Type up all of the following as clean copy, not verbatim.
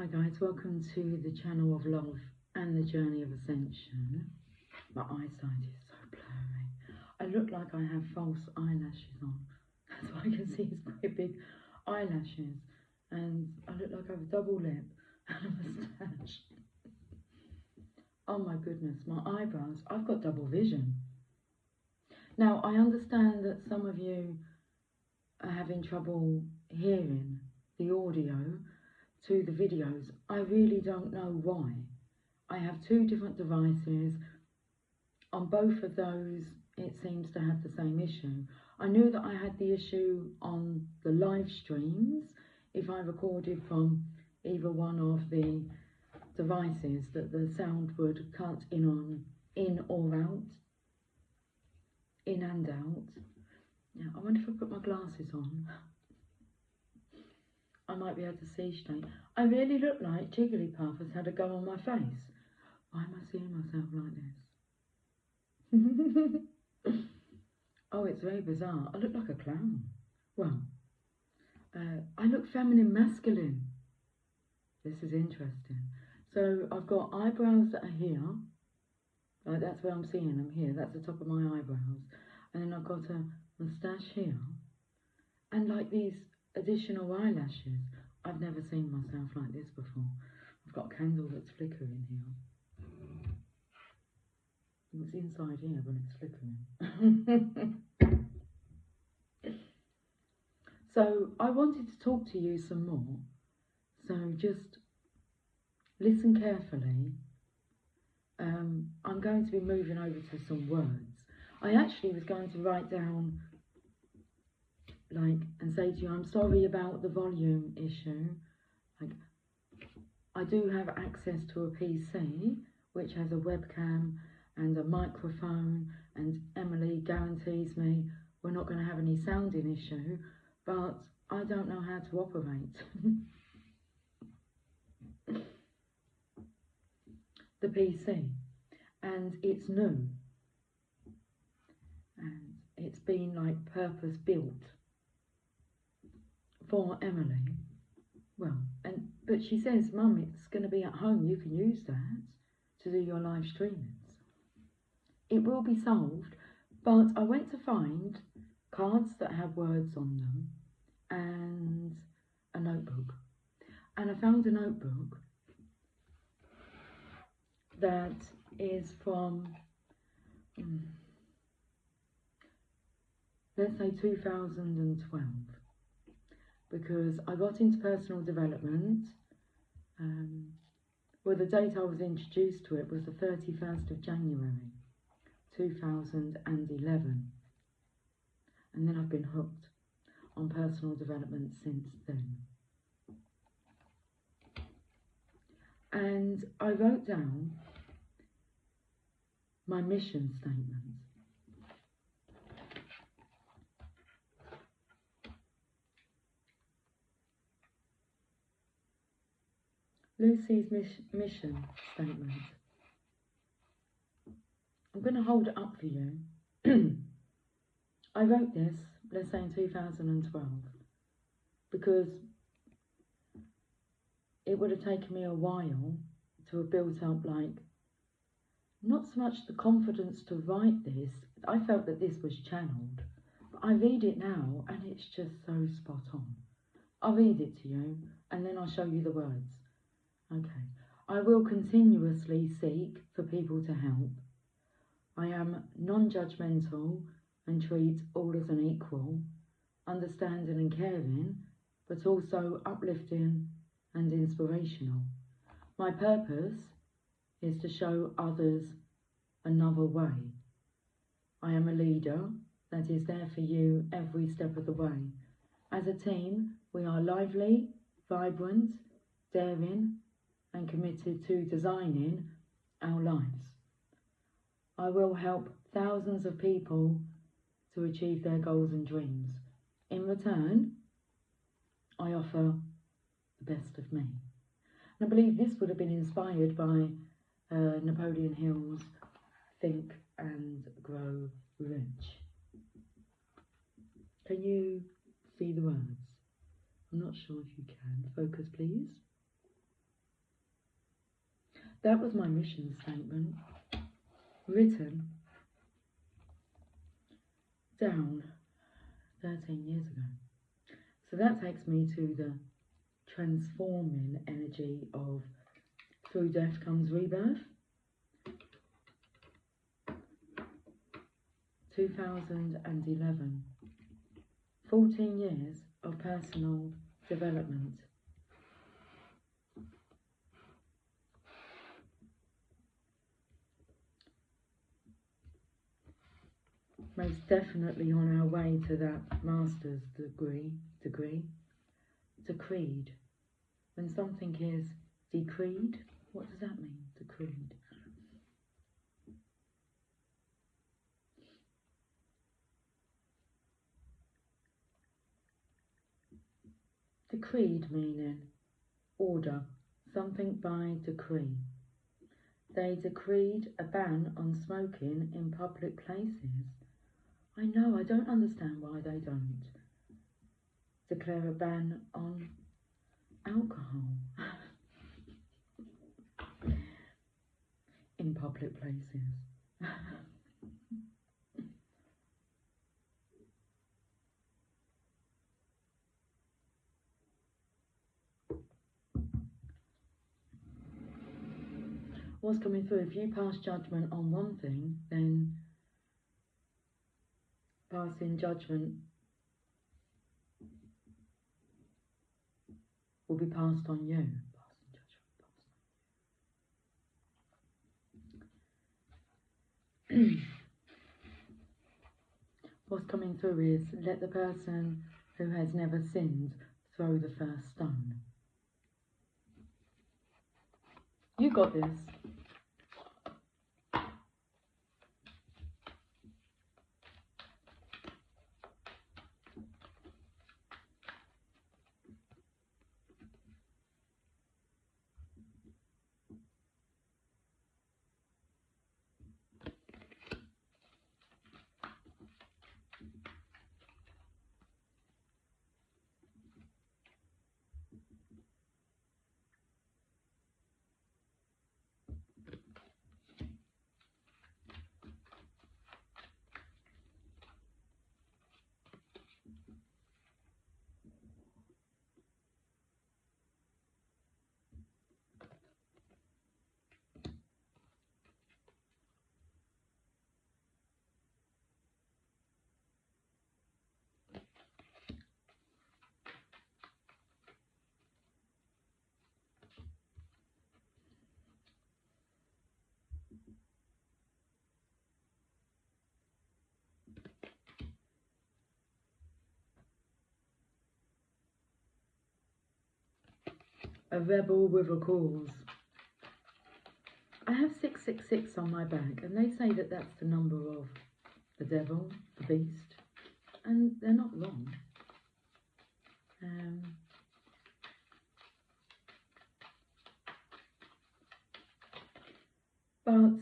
Hi guys, welcome to the channel of love and the journey of ascension. My eyesight is so blurry. I look like I have false eyelashes on. That's what I can see is quite big eyelashes. And I look like I have a double lip and a moustache. Oh my goodness, my eyebrows. I've got double vision. Now, I understand that some of you are having trouble hearing the audio to the videos. I really don't know why. I have two different devices. On both of those, it seems to have the same issue. I knew that I had the issue on the live streams. If I recorded from either one of the devices, that the sound would cut in or out, in and out. Now, I wonder if I put my glasses on, I might be able to see straight. I really look like Jigglypuff has had a go on my face. Why am I seeing myself like this? Oh, it's very bizarre. I look like a clown. Well, I look feminine masculine. This is interesting. So I've got eyebrows that are here. Like that's where I'm seeing them here. That's the top of my eyebrows. And then I've got a moustache here. And like these additional eyelashes. I've never seen myself like this before. I've got a candle that's flickering here. It's inside here when it's flickering. So I wanted to talk to you some more. So just listen carefully. I'm going to be moving over to some words. I actually was going to write down and say to you, I'm sorry about the volume issue. I do have access to a PC which has a webcam and a microphone, and Emily guarantees me we're not going to have any sounding issue, but I don't know how to operate the PC, and it's new, and it's been like purpose built for Emily. Well, but she says, Mum, it's going to be at home, you can use that to do your live streamings. It will be solved, but I went to find cards that have words on them and a notebook. And I found a notebook that is from, let's say 2012. Because I got into personal development. Well, the date I was introduced to it was the 31st of January 2011. And then I've been hooked on personal development since then. And I wrote down my mission statement. Lucy's mission statement. I'm going to hold it up for you. I wrote this, let's say in 2012, because it would have taken me a while to have built up, not so much the confidence to write this. I felt that this was channeled. But I read it now and it's just so spot on. I'll read it to you and then I'll show you the words. Okay. I will continuously seek for people to help. I am non-judgmental and treat all as an equal, understanding and caring, but also uplifting and inspirational. My purpose is to show others another way. I am a leader that is there for you every step of the way. As a team, we are lively, vibrant, daring, and committed to designing our lives. I will help thousands of people to achieve their goals and dreams. In return, I offer the best of me. And I believe this would have been inspired by Napoleon Hill's Think and Grow Rich. Can you see the words? I'm not sure if you can. Focus, please. That was my mission statement, written down 13 years ago. So that takes me to the transforming energy of through death comes rebirth. 2011. 14 years of personal development. Most definitely on our way to that master's degree. Decreed. When something is decreed, what does that mean? Decreed. Decreed meaning order, something by decree. They decreed a ban on smoking in public places. I know, I don't understand why they don't declare a ban on alcohol in public places. What's coming through? If you pass judgment on one thing, then passing judgment will be passed on you. What's coming through is let the person who has never sinned throw the first stone. You got this. A rebel with a cause. I have 666 on my back, and they say that that's the number of the devil, the beast, and they're not wrong. But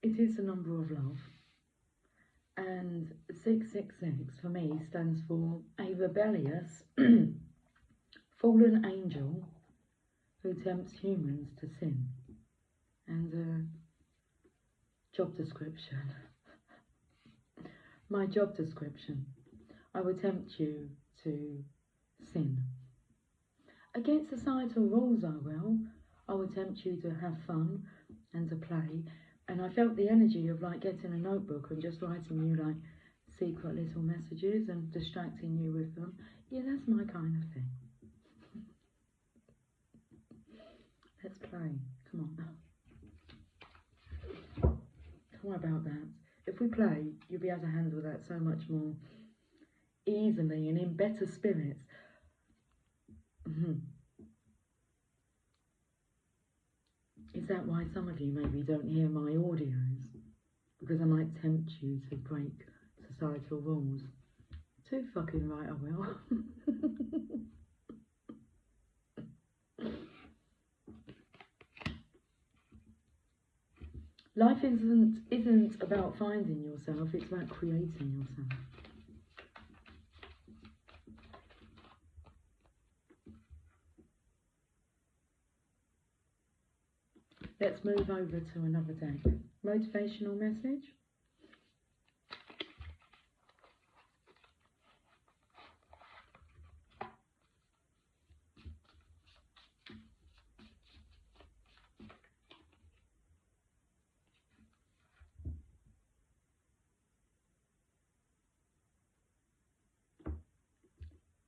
it is the number of love, and 666 for me stands for a rebellious fallen angel who tempts humans to sin. And job description. My job description. I would tempt you to sin. Against societal rules I will. I would tempt you to have fun and to play. And I felt the energy of like getting a notebook and just writing you like secret little messages and distracting you with them. Yeah, that's my kind of thing. Let's play. Come on. Don't worry about that. If we play, you'll be able to handle that so much more easily and in better spirits. Is that why some of you maybe don't hear my audios? Because I might tempt you to break societal rules. Too fucking right I will. Life isn't about finding yourself, it's about creating yourself. Let's move over to another deck. Motivational message.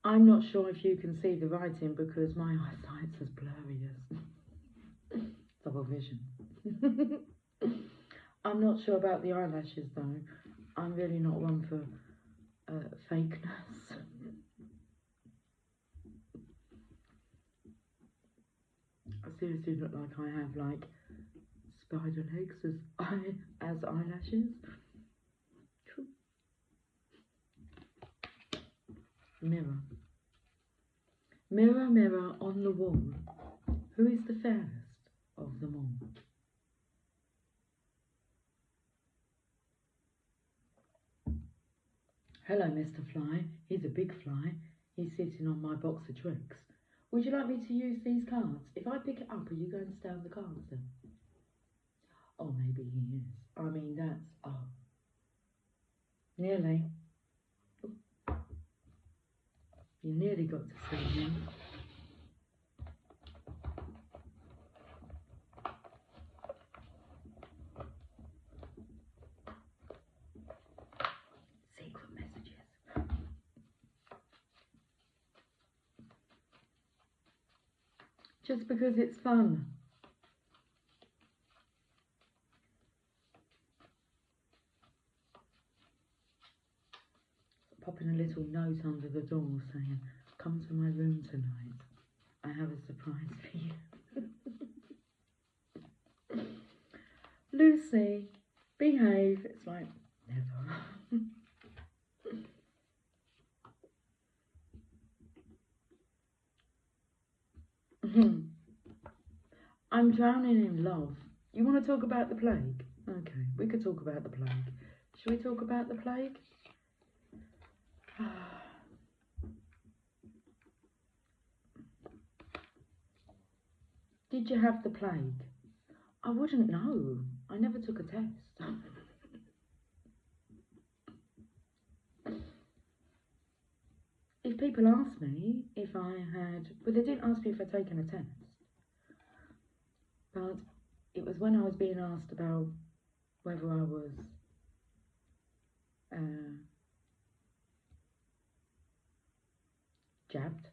I'm not sure if you can see the writing because my eyesight's as blurry as double vision. I'm not sure about the eyelashes though. I'm really not one for fakeness. I seriously look like I have like spider legs as eyelashes. Mirror. Mirror, mirror on the wall, who is the fairest of them all? Hello, Mr. Fly. He's a big fly. He's sitting on my box of tricks. Would you like me to use these cards? If I pick it up, are you going to stay on the cards then? Oh, maybe he is. I mean, that's... oh. Nearly. You nearly got to see him. Secret messages. Just because it's fun. Popping a little note under the door saying, come to my room tonight. I have a surprise for you. Lucy, behave. It's like, never. I'm drowning in love. You want to talk about the plague? Okay, we could talk about the plague. Shall we talk about the plague? Did you have the plague? I wouldn't know. I never took a test. If people ask me if I had, but they didn't ask me if I'd taken a test. But it was when I was being asked about whether I was jabbed.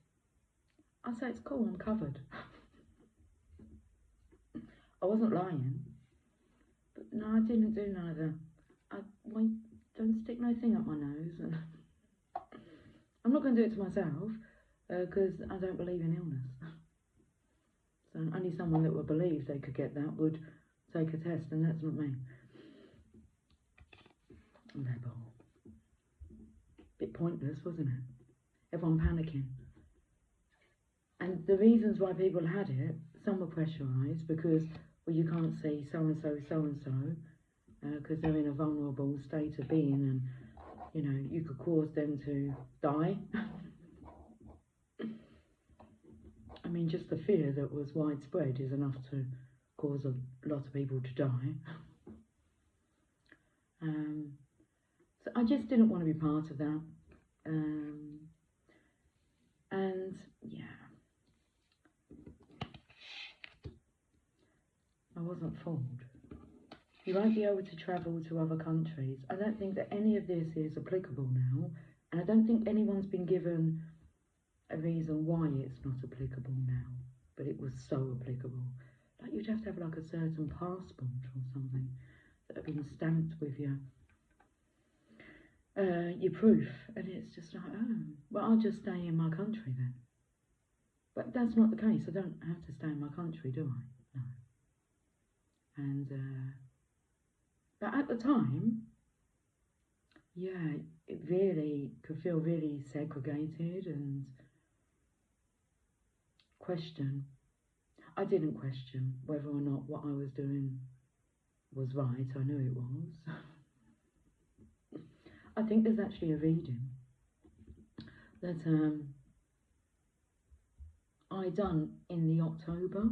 I say it's cool, I'm covered. I wasn't lying. But no, I didn't do neither. Don't stick no thing up my nose. And I'm not going to do it to myself because I don't believe in illness. So only someone that would believe they could get that would take a test, and that's not me. Rebel. Bit pointless, wasn't it? Everyone panicking. And the reasons why people had it, some were pressurised because, well, you can't see so-and-so, so-and-so, because they're in a vulnerable state of being and, you know, you could cause them to die. I mean, just the fear that was widespread is enough to cause a lot of people to die. So I just didn't want to be part of that. And, yeah. I wasn't fooled. You won't be able to travel to other countries. I don't think that any of this is applicable now, and I don't think anyone's been given a reason why it's not applicable now, but it was so applicable. Like you'd have to have like a certain passport or something that had been stamped with your proof, and it's just like, oh, well, I'll just stay in my country then. But that's not the case. I don't have to stay in my country, do I? No. And but at the time, yeah, it really could feel really segregated and question. I didn't question whether or not what I was doing was right. I knew it was. I think there's actually a reading that I done in the October,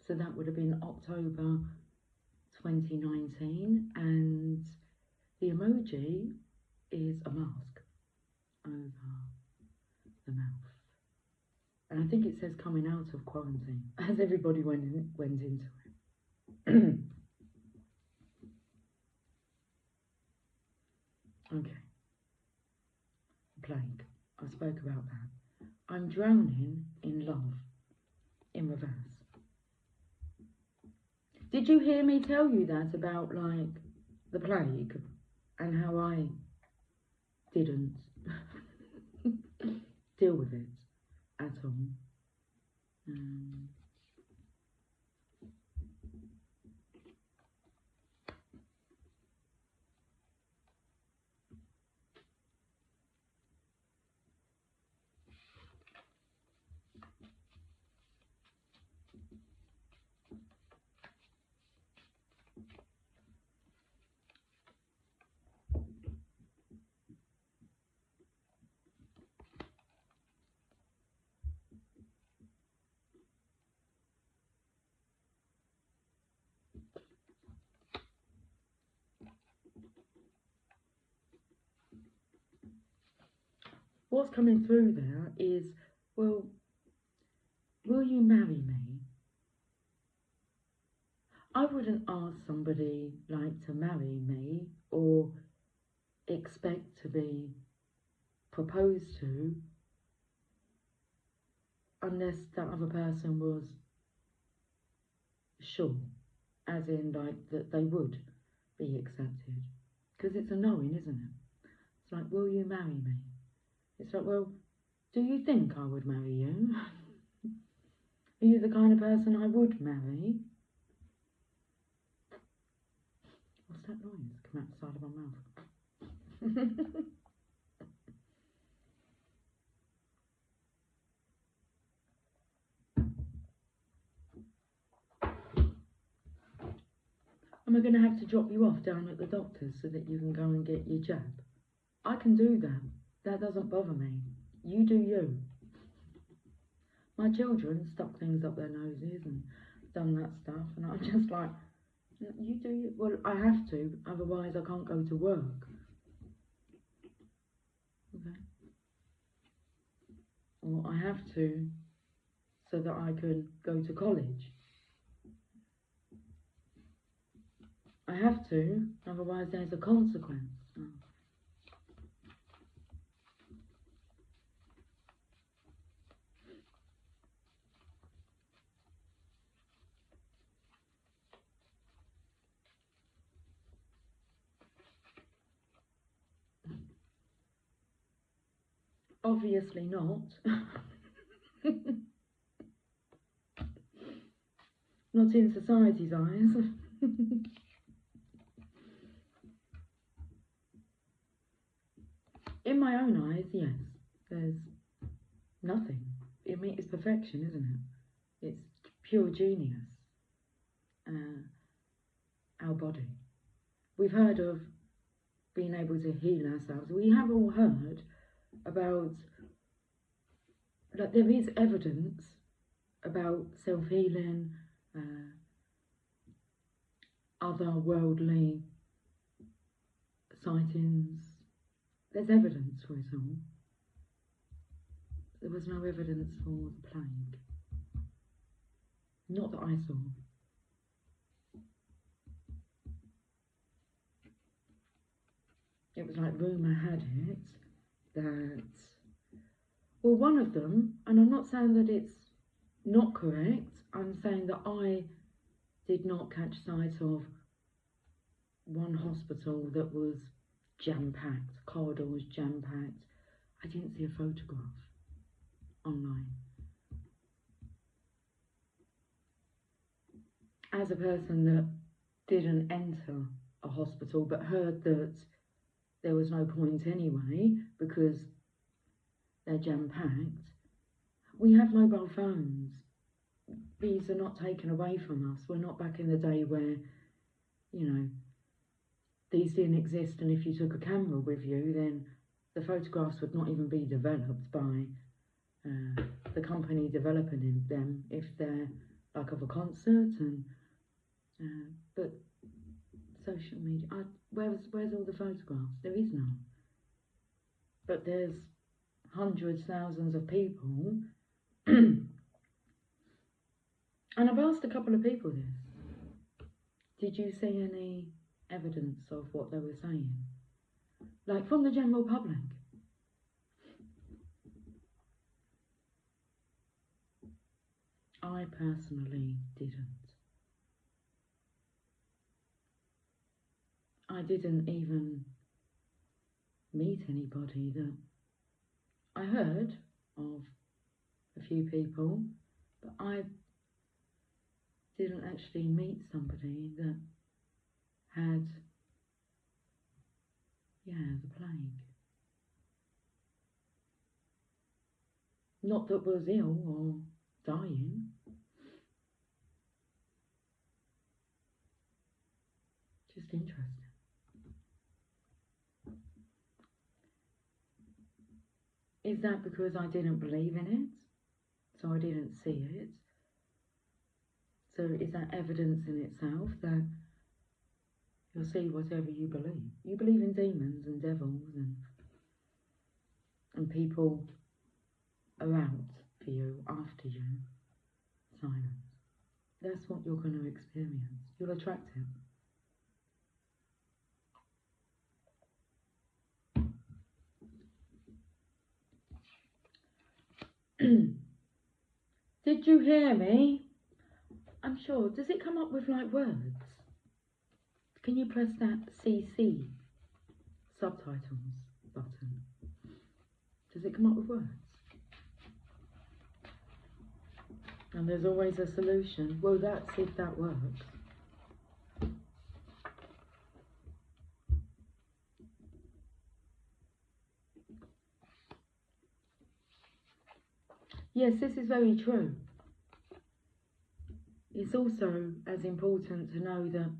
So that would have been October 2019, and the emoji is a mask over the mouth. And I think it says coming out of quarantine, as everybody went into it. Okay. Plague. I spoke about that. I'm drowning in love, in reverse. Did you hear me tell you that about, like, the plague and how I didn't deal with it at all? What's coming through there is, well, will you marry me? I wouldn't ask somebody, like, to marry me or expect to be proposed to unless that other person was sure, as in, like, that they would be accepted. Because it's a knowing, isn't it? It's like, will you marry me? It's like, well, do you think I would marry you? Are you the kind of person I would marry? What's that noise come out the side of my mouth? Am I going to have to drop you off down at the doctor's so that you can go and get your jab? I can do that. That doesn't bother me. You do you. My children stuck things up their noses and done that stuff, and I'm just like, you do you. Well, I have to, otherwise I can't go to work. Okay. Or I have to so that I can go to college. I have to, otherwise there's a consequence. Oh. Obviously not. Not in society's eyes. In my own eyes, yes. There's nothing. I mean, it's perfection, isn't it? It's pure genius. Our body. We've heard of being able to heal ourselves. We have all heard about, like, there is evidence about self-healing, otherworldly sightings. There's evidence for it all. There was no evidence for the plague. Not that I saw. It was like rumour had it that, well, one of them, and I'm not saying that it's not correct, I'm saying that I did not catch sight of one hospital that was jam-packed, corridors jam-packed. I didn't see a photograph online. As a person that didn't enter a hospital but heard that there was no point anyway because they're jam-packed, we have mobile phones. These are not taken away from us. We're not back in the day where, you know, these didn't exist, and if you took a camera with you, then the photographs would not even be developed by the company developing them if they're like of a concert, and but social media, where's all the photographs? There is none. But there's hundreds, thousands of people. And I've asked a couple of people this. Did you see any evidence of what they were saying? Like from the general public? I personally didn't. I didn't even meet anybody that I heard of a few people, but I didn't actually meet somebody that had, the plague. Not that was ill or dying. Just interesting. Is that because I didn't believe in it? So I didn't see it? So is that evidence in itself that you'll see whatever you believe? You believe in demons and devils and people are out for you, after you. Silence. That's what you're going to experience. You'll attract it. Did you hear me? I'm sure. Does it come up with like words? Can you press that CC subtitles button? Does it come up with words? And there's always a solution. Well, that's if that works. Yes, this is very true. It's also as important to know that,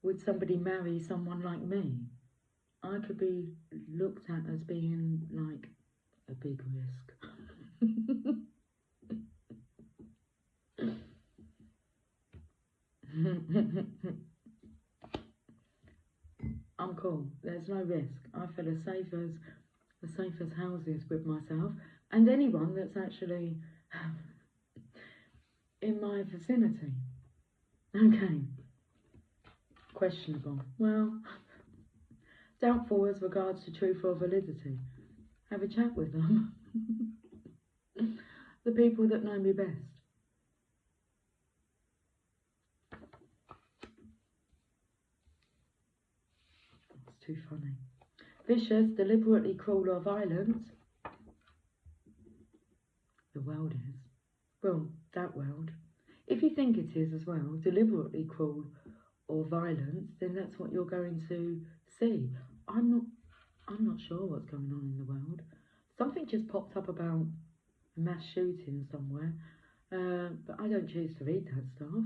would somebody marry someone like me? I could be looked at as being like a big risk. I'm cool. There's no risk. I feel as safe as houses with myself and anyone that's actually in my vicinity. Okay. Questionable. Well, doubtful as regards to truth or validity. Have a chat with them. The people that know me best. It's too funny. Vicious, deliberately cruel or violent. The world is. Well, that world. If you think it is as well, deliberately cruel or violent, then that's what you're going to see. I'm not sure what's going on in the world. Something just popped up about a mass shooting somewhere, but I don't choose to read that stuff.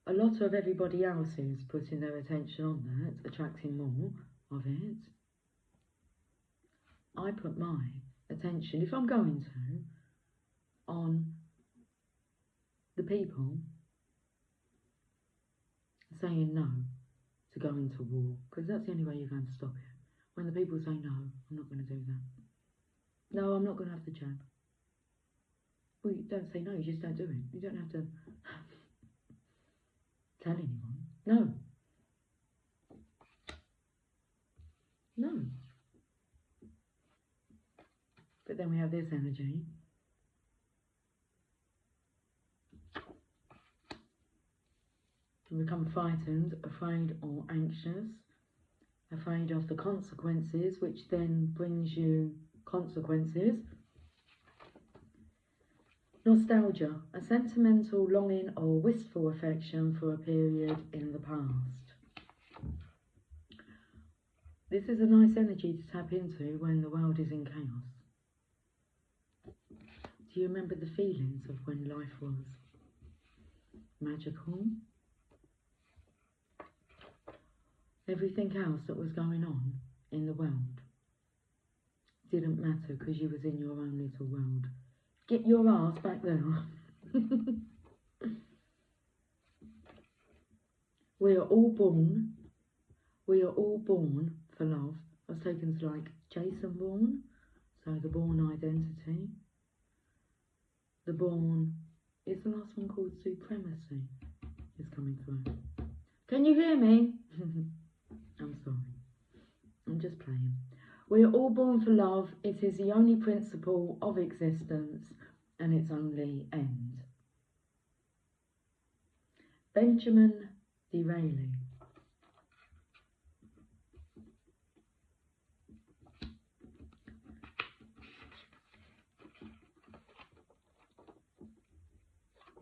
A lot of everybody else is putting their attention on that, attracting more of it. I put my attention, if I'm going to, on the people saying no to going to war, because that's the only way you're going to stop it. When the people say no, I'm not going to do that. No, I'm not going to have the jab. Well, you don't say no, you just don't do it. You don't have to tell anyone. No. No. But then we have this energy. You become frightened, afraid or anxious, afraid of the consequences, which then brings you consequences. Nostalgia, a sentimental longing or wistful affection for a period in the past. This is a nice energy to tap into when the world is in chaos. Do you remember the feelings of when life was magical? Everything else that was going on in the world didn't matter because you was in your own little world. Get your ass back there. We are all born for love. I was taken to like Jason Bourne, so the Bourne identity. The Bourne is the last one called Supremacy. Is coming through. Can you hear me? I'm sorry. I'm just playing. We are all born for love. It is the only principle of existence and its only end. Benjamin Disraeli.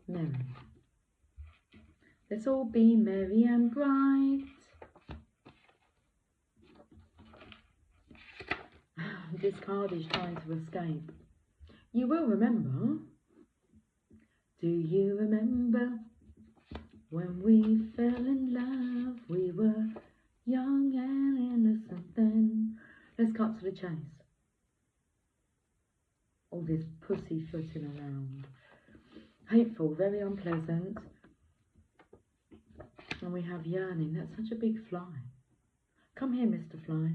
Merry. Let's all be merry and bright. This card is trying to escape. You will remember. Do you remember when we fell in love? We were young and innocent then. Let's cut to the chase. All this pussyfooting around. Hateful, very unpleasant. And we have yearning. That's such a big fly. Come here, Mr. Fly.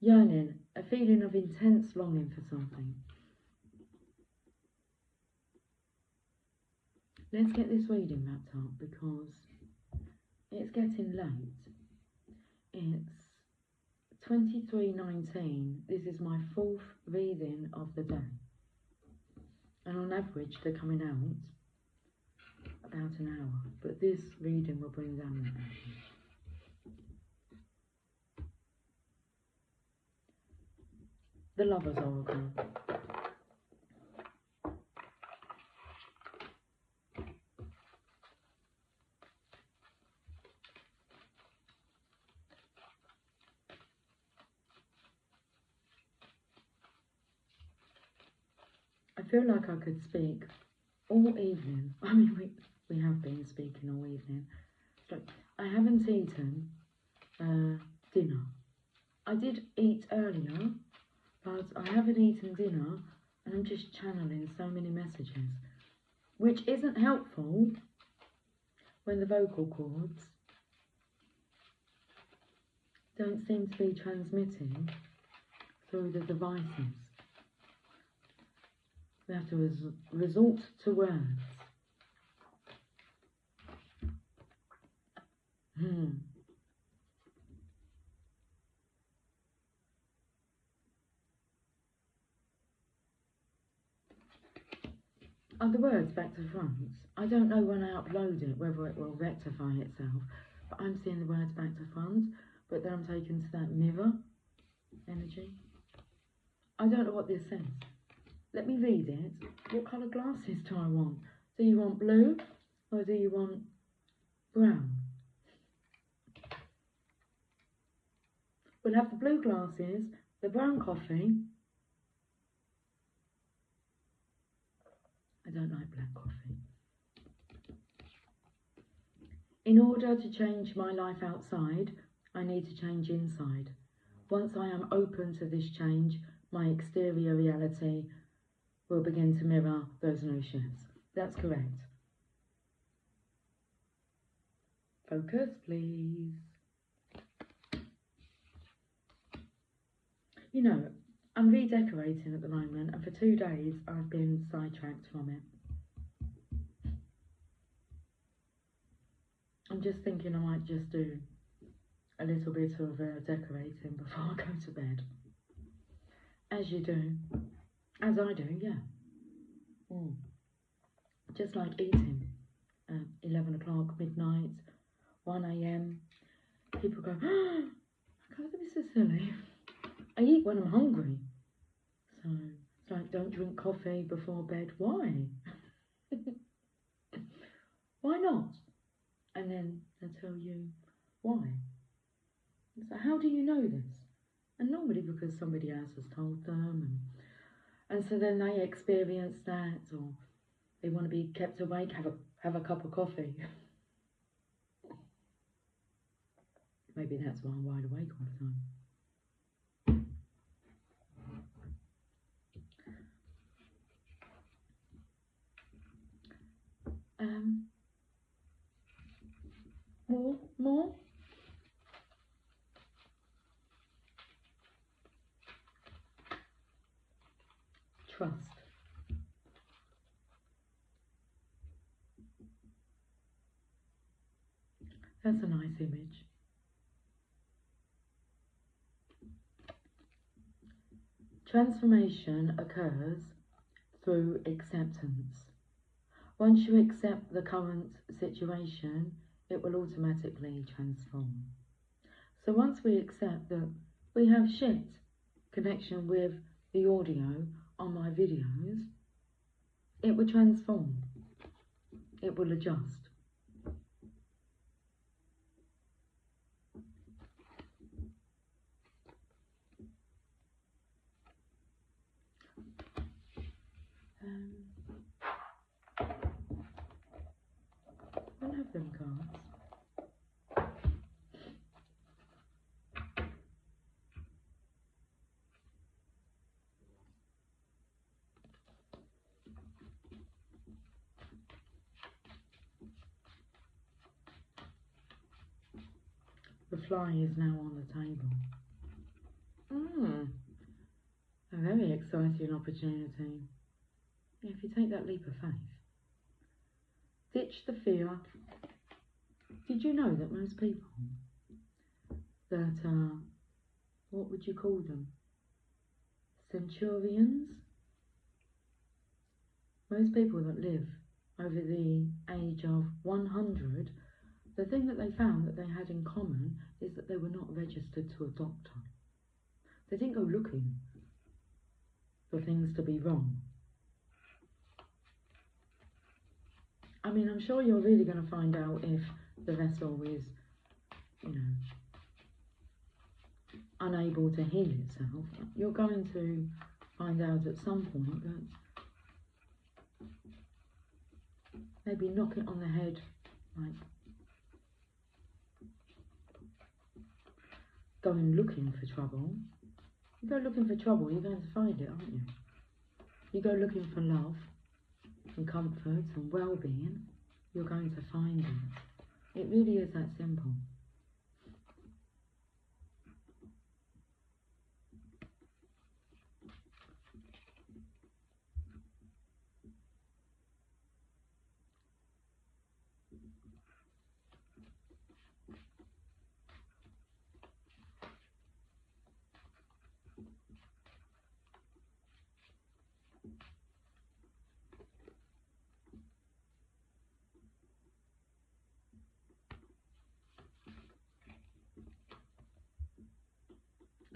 Yearning, a feeling of intense longing for something. Let's get this reading wrapped up because it's getting late. It's 23:19. This is my 4th reading of the day. And on average, they're coming out about an hour. But this reading will bring down that average. The Lover's Oracle. I feel like I could speak all evening. I mean, we have been speaking all evening. So I haven't eaten dinner. I did eat earlier, but I haven't eaten dinner and I'm just channeling so many messages, which isn't helpful when the vocal cords don't seem to be transmitting through the devices. We have to resort to words. Are the words back to front? I don't know when I upload it whether it will rectify itself, but I'm seeing the words back to front, but then I'm taken to that mirror energy. I don't know what this says. Let me read it. What colour glasses do I want? Do you want blue or do you want brown? We'll have the blue glasses, the brown coffee. I don't like black coffee. In order to change my life outside, I need to change inside. Once I am open to this change, my exterior reality will begin to mirror those new shifts. That's correct. Focus, please. You know, I'm redecorating at the moment, and for 2 days I've been sidetracked from it. I'm just thinking I might just do a little bit of decorating before I go to bed. As you do. As I do, yeah. Just like eating. 11 o'clock, midnight, 1 a.m. People go, oh, God, this is silly. I eat when I'm hungry. So it's like, don't drink coffee before bed. Why? Why not? And then they tell you why. So how do you know this? And normally because somebody else has told them. And so then they experience that, or they want to be kept awake, have a cup of coffee. Maybe that's why I'm wide awake all the time. More. Trust. That's a nice image. Transformation occurs through acceptance. Once you accept the current situation, it will automatically transform. So once we accept that we have shit connection with the audio on my videos, it will transform. It will adjust. I don't have them cards. The fly is now on the table. A very exciting opportunity. If you take that leap of faith. Ditch the fear. Did you know that most people that are, what would you call them? Centurions? Most people that live over the age of 100, the thing that they found that they had in common is that they were not registered to a doctor. They didn't go looking for things to be wrong. I mean, I'm sure you're really going to find out if the vessel is, unable to heal itself. You're going to find out at some point that maybe knock it on the head, like going looking for trouble. You go looking for trouble, you're going to find it, aren't you? You go looking for love and comfort and well-being, you're going to find it. It really is that simple.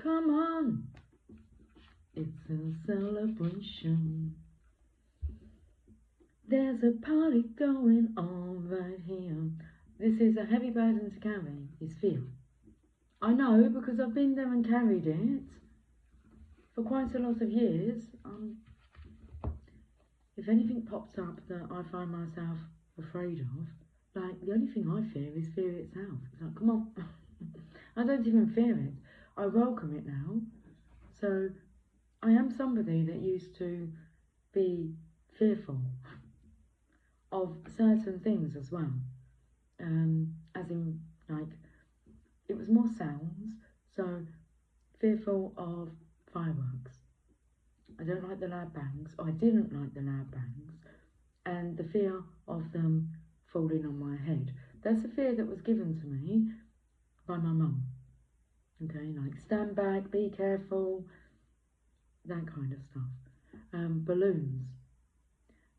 Come on, it's a celebration. There's a party going on right here. This is a heavy burden to carry, is fear. I know, because I've been there and carried it for quite a lot of years. If anything pops up that I find myself afraid of, like, the only thing I fear is fear itself. It's like, come on. I don't even fear it. I welcome it now. So I am somebody that used to be fearful of certain things as well. As in, like, it was more sounds. So fearful of fireworks. I don't like the loud bangs. I didn't like the loud bangs. And the fear of them falling on my head. That's a fear that was given to me by my mum. Okay, like stand back, be careful, that kind of stuff. Balloons.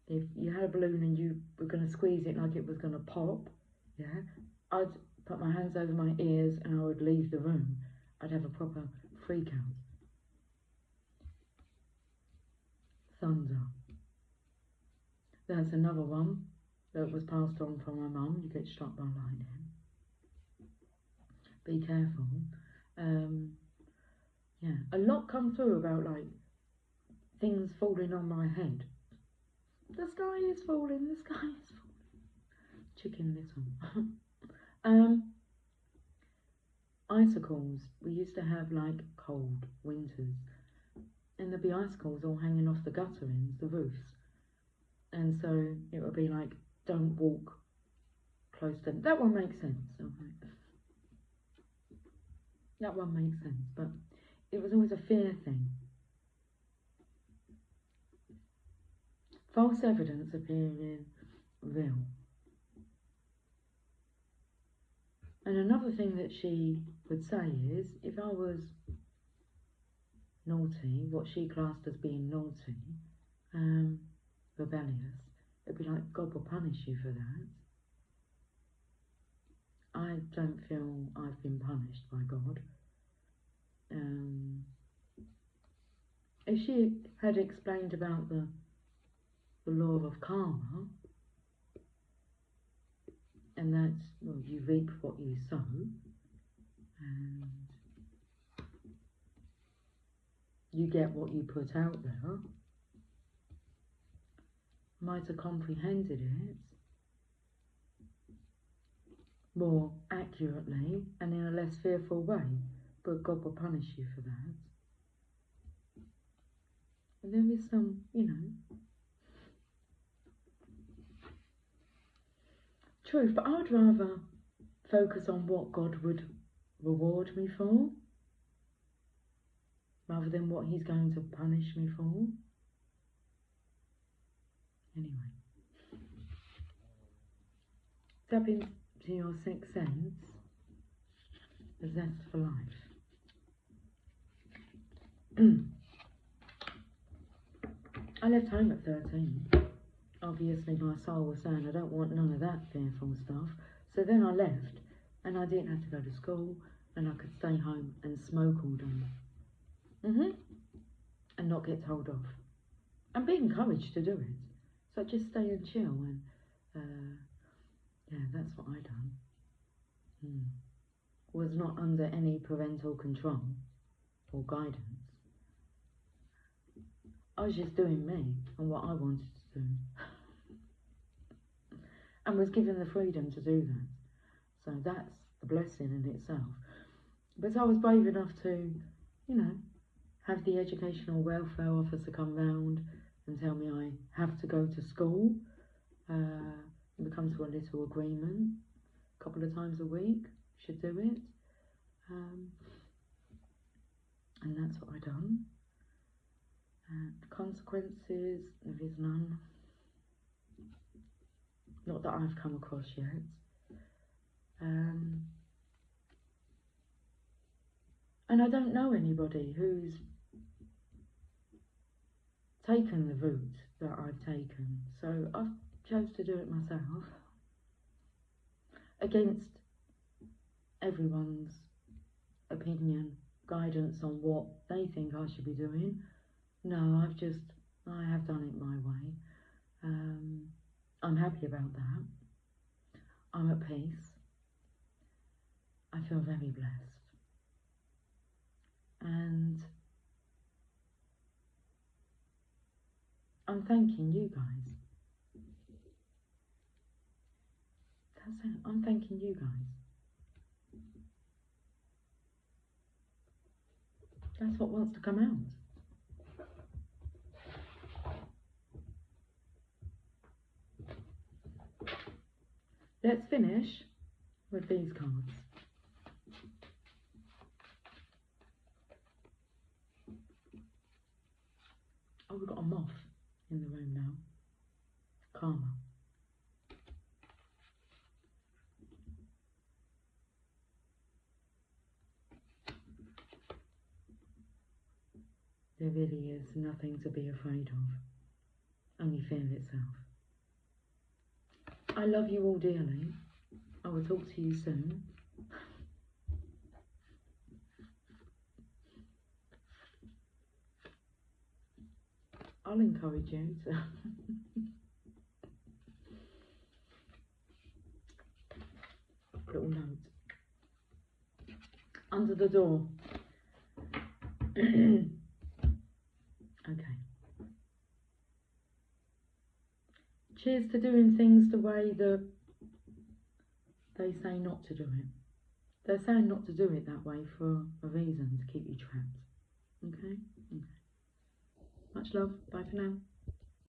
If you had a balloon and you were going to squeeze it like it was going to pop, yeah, I'd put my hands over my ears and I would leave the room. I'd have a proper freak out. Thunder. That's another one that was passed on from my mum. You get struck by lightning. Be careful. Yeah, a lot come through about, like, things falling on my head. The sky is falling, the sky is falling. Chicken Little. Icicles. We used to have, like, cold winters. And there'd be icicles all hanging off the gutterings, the roofs. And so it would be like don't walk close to them. That one makes sense. Okay. That one makes sense, but it was always a fear thing. False evidence appearing real. And another thing that she would say is, if I was naughty, what she classed as being naughty, rebellious, it'd be like, God will punish you for that. I don't feel I've been punished by God. If she had explained about the law of karma, and that's, well, you reap what you sow, and you get what you put out there, might have comprehended it more accurately and in a less fearful way, but God will punish you for that. And there is some, truth, but I'd rather focus on what God would reward me for, rather than what He's going to punish me for. Anyway, tap into your sixth sense, a zest for life. I left home at 13. Obviously my soul was saying, I don't want none of that fearful stuff. So then I left, and I didn't have to go to school, and I could stay home and smoke all day. And not get told off. And be encouraged to do it. So just stay and chill, and yeah, that's what I done. Was not under any parental control or guidance. I was just doing me and what I wanted to do. And was given the freedom to do that. So that's a blessing in itself. But I was brave enough to, have the educational welfare officer come round and tell me I have to go to school. We come to a little agreement a couple of times a week, should do it. And that's what I done. Consequences, there is none. Not that I've come across yet. And I don't know anybody who's taken the route that I've taken. So I've chose to do it myself. Against everyone's opinion, guidance on what they think I should be doing. No, I have done it my way. I'm happy about that. I'm at peace. I feel very blessed. And I'm thanking you guys. That's it. I'm thanking you guys. That's what wants to come out. Let's finish with these cards. Oh, we've got a moth in the room now. Karma. There really is nothing to be afraid of, only fear itself. I love you all dearly. I will talk to you soon. I'll encourage you to little note under the door. Okay. Cheers to doing things the way that they say not to do it. They're saying not to do it that way for a reason, to keep you trapped. Okay? Okay. Much love. Bye for now.